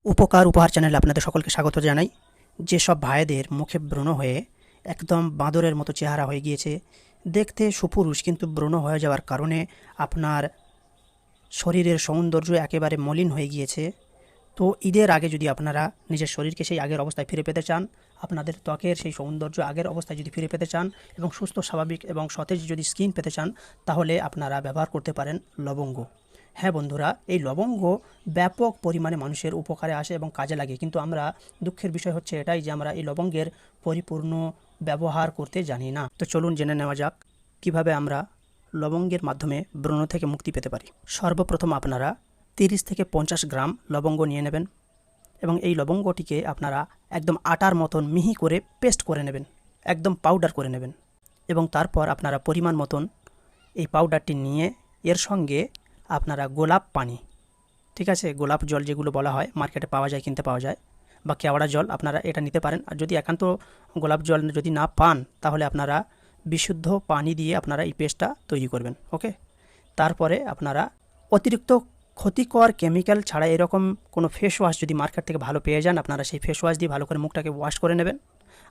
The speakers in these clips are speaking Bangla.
উপকার উপহার চ্যানেলে আপনাদের সকলকে স্বাগত জানাই। যেসব ভাইদের মুখে ব্রণ হয়ে একদম বাঁদরের মতো চেহারা হয়ে গিয়েছে, দেখতে সুপুরুষ কিন্তু ব্রণ হয়ে যাওয়ার কারণে আপনার শরীরের সৌন্দর্য একেবারে মলিন হয়ে গিয়েছে, তো ঈদের আগে যদি আপনারা নিজের শরীরকে সেই আগের অবস্থায় ফিরে পেতে চান, আপনাদের ত্বকের সেই সৌন্দর্য আগের অবস্থায় যদি ফিরে পেতে চান এবং সুস্থ স্বাভাবিক এবং সতেজ যদি স্কিন পেতে চান, তাহলে আপনারা ব্যবহার করতে পারেন লবঙ্গ। হ্যাঁ বন্ধুরা, এই লবঙ্গ ব্যাপক পরিমাণে মানুষের উপকারে আসে এবং কাজে লাগে, কিন্তু আমরা দুঃখের বিষয় হচ্ছে এটাই যে আমরা এই লবঙ্গের পরিপূর্ণ ব্যবহার করতে জানি না। তো চলুন জেনে নেওয়া যাক কিভাবে আমরা লবঙ্গের মাধ্যমে ব্রণ থেকে মুক্তি পেতে পারি। সর্বপ্রথম আপনারা 30 থেকে 50 গ্রাম লবঙ্গ নিয়ে নেবেন এবং এই লবঙ্গটিকে আপনারা একদম আটার মতন মিহি করে পেস্ট করে নেবেন, একদম পাউডার করে নেবেন। এবং তারপর আপনারা পরিমাণ মতন এই পাউডারটি নিয়ে এর সঙ্গে আপনারা গোলাপ পানি, ঠিক আছে, গোলাপ জল যেগুলো বলা হয়, মার্কেটে পাওয়া যায়, কিনতে পাওয়া যায়, বা কেওড়া জল, আপনারা এটা নিতে পারেন। আর যদি একান্ত গোলাপ জল যদি না পান, তাহলে আপনারা বিশুদ্ধ পানি দিয়ে আপনারা এই পেস্টটা তৈরি করবেন। ওকে, তারপরে আপনারা অতিরিক্ত ক্ষতিকর কেমিক্যাল ছাড়া এরকম কোনো ফেস ওয়াশ যদি মার্কেট থেকে ভালো পেয়ে যান, আপনারা সেই ফেস ওয়াশ দিয়ে ভালো করে মুখটাকে ওয়াশ করে নেবেন।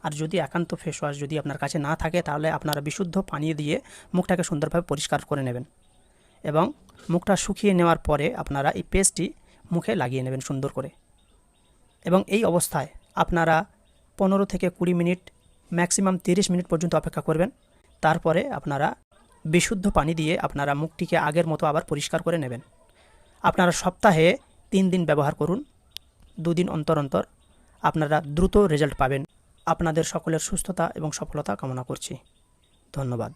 আর যদি একান্ত ফেস ওয়াশ যদি আপনার কাছে না থাকে, তাহলে আপনারা বিশুদ্ধ পানি দিয়ে মুখটাকে সুন্দরভাবে পরিষ্কার করে নেবেন এবং মুখটা শুকিয়ে নেওয়ার পরে আপনারা এই পেস্টটি মুখে লাগিয়ে নেবেন সুন্দর করে। এবং এই অবস্থায় আপনারা 15 থেকে 20 মিনিট, ম্যাক্সিমাম 30 মিনিট পর্যন্ত অপেক্ষা করবেন। তারপরে আপনারা বিশুদ্ধ পানি দিয়ে আপনারা মুখটিকে আগের মতো আবার পরিষ্কার করে নেবেন। আপনারা সপ্তাহে 3 দিন ব্যবহার করুন, 2 দিন অন্তর অন্তর। আপনারা দ্রুত রেজাল্ট পাবেন। আপনাদের সকলের সুস্থতা এবং সফলতা কামনা করছি। ধন্যবাদ।